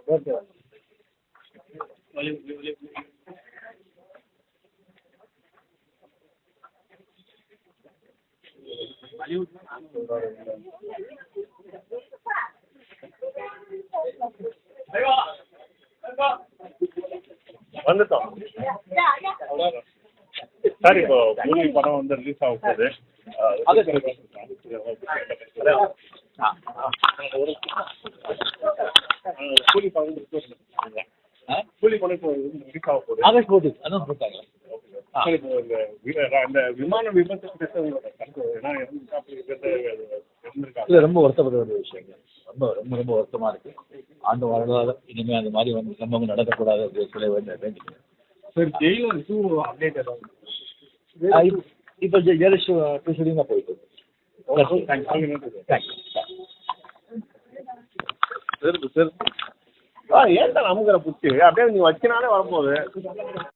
Okay. வந்துட்டோம் sir. இப்போ movie படம் வந்து ரிலீஸ் ஆக போகுது. கூலி படம் கூலி படம் இப்போ ரிலீஸ் ஆக போகுது. ஆகஸ்ட் 14 அதான் போட்டாங்க. சார் இப்போ இந்த விமான விபத்து இல்லை, ரொம்ப வருத்தப்பட வேண்டிய விஷயங்கள். ரொம்ப ரொம்ப ரொம்ப வருத்தமாக இருக்குது. ஆண்டு வாழ்வாக இனிமேல் அந்த மாதிரி வந்து சம்பவம் நடக்கக்கூடாது அப்படின்னு சொல்ல வேண்டிய. சார் ஜெயிலர் 2 அப்டேட் ஏதாவது? இப்போ ஜெயலலிதா ஷூட்டிங் தான் போயிட்டு சார். ஏன் சார் அமுக்கிற புத்தி அப்படியே நீங்கள் வச்சினாலே வரப்போகுது.